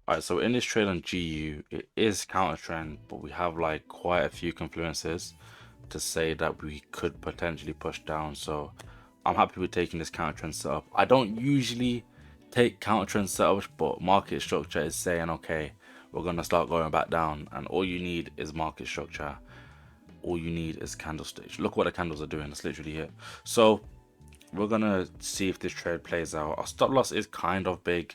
Alright, so in this trade on GU, it is counter trend, but we have like quite a few confluences to say that we could potentially push down. So I'm happy with taking this counter trend setup. I don't usually take counter trend setups, but market structure is saying, okay, we're gonna start going back down, and all you need is market structure. All you need is candlesticks. Look what the candles are doing. It's literally it. So we're gonna see if this trade plays out. Our stop loss is kind of big,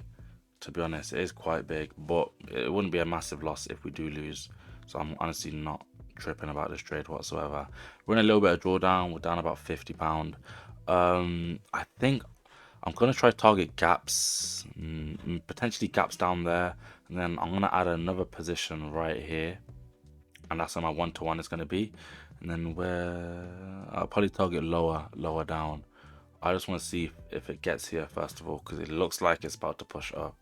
to be honest. It is quite big, but it wouldn't be a massive loss if we do lose. So I'm honestly not tripping about this trade whatsoever. We're in a little bit of drawdown. We're down about £50. I think I'm gonna try target gaps, potentially gaps down there, and then I'm gonna add another position right here, and that's where my 1-to-1 is gonna be. And then where I'll probably target lower down. I just want to see if it gets here first of all, because it looks like it's about to push up.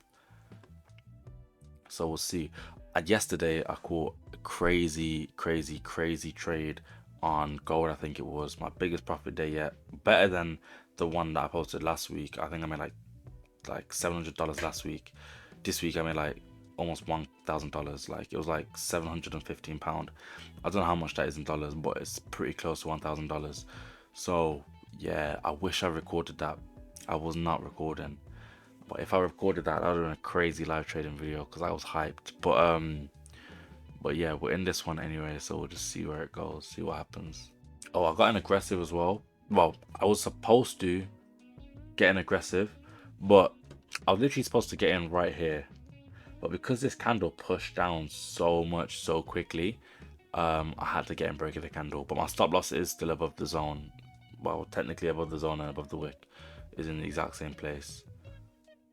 So we'll see. And yesterday I caught a crazy trade on gold. I think it was my biggest profit day yet. Better than the one that I posted last week. I think I made like $700 last week. This week I made like almost $1,000. Like it was like £715. I don't know how much that is in dollars, but it's pretty close to $1,000. So yeah, I wish I recorded that. I was not recording, but if I recorded that, that would have been a crazy live trading video because I was hyped. But yeah, we're in this one anyway, so we'll just see where it goes, see what happens. Oh, I got an aggressive as well. Well, I was supposed to get an aggressive, but I was literally supposed to get in right here. But because this candle pushed down so much so quickly, I had to get in break of the candle. But my stop loss is still above the zone. Well, technically above the zone and above the wick is in the exact same place.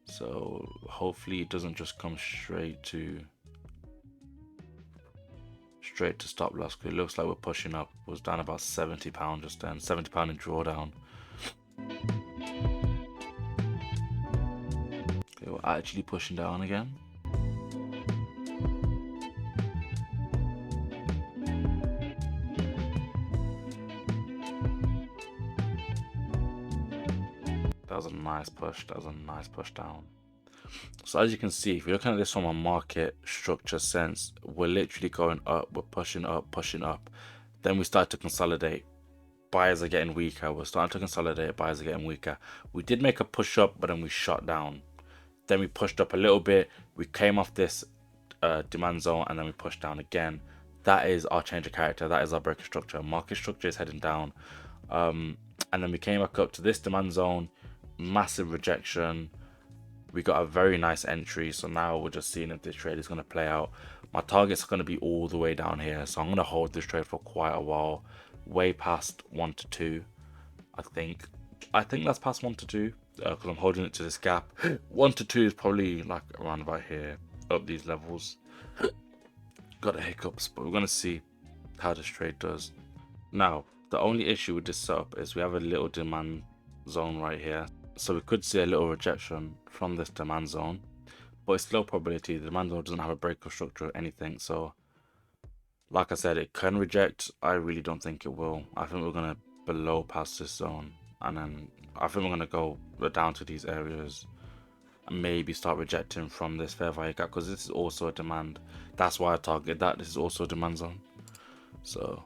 So hopefully it doesn't just come straight to stop loss, because it looks like we're pushing up. It was down about £70 just then, £70 in drawdown. Okay, we're actually pushing down again. That was a nice push. That was a nice push down. So as you can see, if you're looking at this from a market structure sense, we're literally going up, we're pushing up. Then we start to consolidate. Buyers are getting weaker. We're starting to consolidate. Buyers are getting weaker. We did make a push up, but then we shot down. Then we pushed up a little bit. We came off this demand zone, and then we pushed down again. That is our change of character. That is our breaker structure. Market structure is heading down. And then we came back up to this demand zone. Massive rejection. We got a very nice entry, so now we're just seeing if this trade is going to play out. My target's going to be all the way down here, so I'm going to hold this trade for quite a while, way past 1 to 2. I think that's past 1 to 2 because I'm holding it to this gap. 1 to 2 is probably like around about here, up these levels. Got the hiccups, but we're going to see how this trade does. Now, the only issue with this setup is we have a little demand zone right here. So we could see a little rejection from this demand zone, but it's low probability. The demand zone doesn't have a breaker structure or anything. So like I said, it can reject. I really don't think it will. I think we're going to below past this zone, and then I think we're going to go down to these areas and maybe start rejecting from this fair value gap, because this is also a demand. That's why I target that. This is also a demand zone. So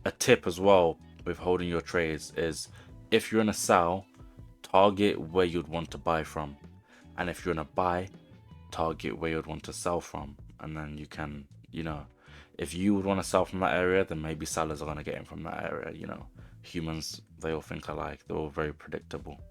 a tip as well with holding your trades is, if you're in a sell, target where you'd want to buy from, and if you're in a buy, target where you'd want to sell from. And then you can, if you would want to sell from that area, then maybe sellers are going to get in from that area. Humans, they all think alike. They're all very predictable.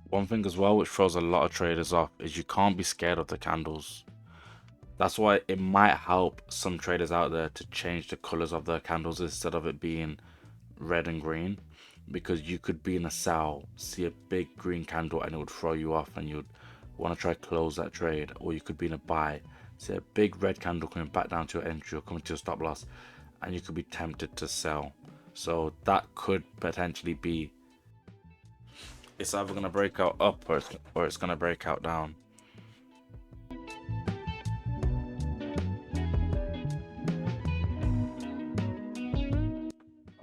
One thing as well which throws a lot of traders off is you can't be scared of the candles. That's why it might help some traders out there to change the colors of their candles instead of it being red and green, because you could be in a sell, see a big green candle, and it would throw you off and you'd want to try to close that trade. Or you could be in a buy, see a big red candle coming back down to your entry or coming to your stop loss, and you could be tempted to sell. So that could potentially be, it's either going to break out up or it's going to break out down.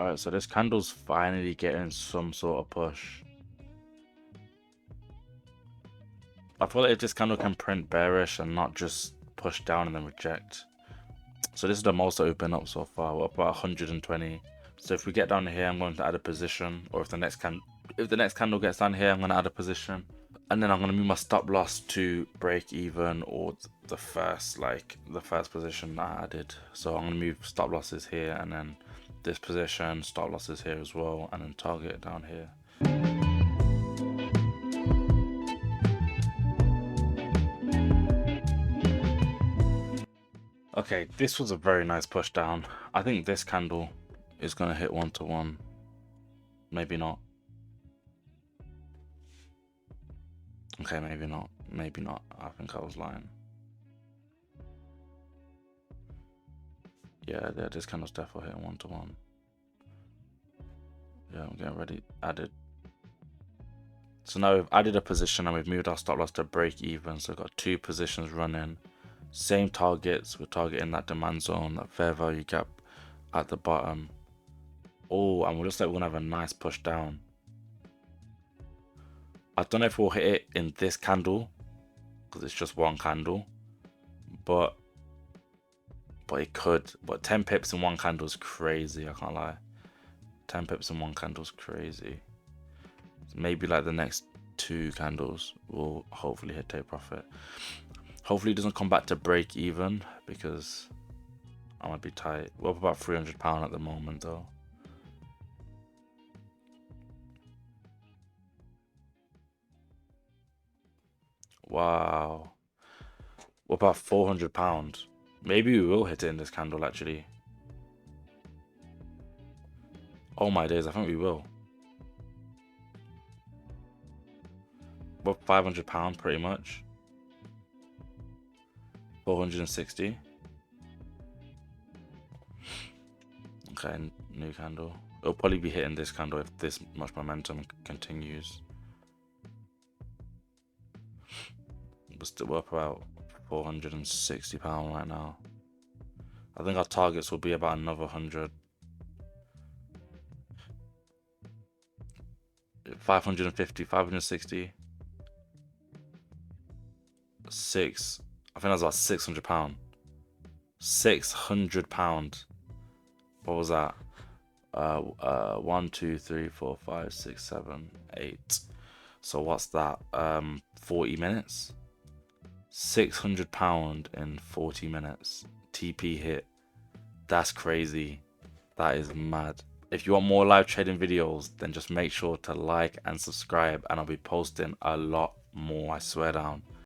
Alright, so this candle's finally getting some sort of push. I feel like if this candle can print bearish and not just push down and then reject. So this is the most open up so far. We're up about 120. So if we get down here, I'm going to add a position, or if the next candle gets down here, I'm going to add a position, and then I'm going to move my stop loss to break even, or the first position that I added. So I'm going to move stop losses here, and then this position, stop losses here as well, and then target down here. Okay, this was a very nice push down. I think this candle is going to hit 1-to-1. Maybe not. Okay, maybe not. Maybe not. I think I was lying. Yeah, this candle's definitely hitting 1-to-1. Yeah, I'm getting ready. Added. So now we've added a position and we've moved our stop loss to break even. So we've got 2 positions running. Same targets. We're targeting that demand zone, that fair value gap at the bottom. Oh, and it looks like we're going to have a nice push down. I don't know if we'll hit it in this candle, because it's just one candle. But it could. But 10 pips in one candle is crazy, I can't lie. 10 pips in one candle is crazy. Maybe like the next 2 candles will hopefully hit take profit. Hopefully it doesn't come back to break even, because I might be tight. We're up about £300 at the moment though. Wow. We're about £400. Maybe we will hit it in this candle actually. Oh my days, I think we will. We're £500 pretty much. 460. Okay, new candle. It'll probably be hitting this candle if this much momentum continues. But still, we're up about £460 right now. I think our targets will be about another 100. 550, 560. 6. I think that's about £600. £600. What was that? 1, 2, 3, 4, 5, 6, 7, 8. So what's that? 40 minutes. £600 in 40 minutes. TP hit. That's crazy. That is mad. If you want more live trading videos, then just make sure to like and subscribe, and I'll be posting a lot more, I swear down.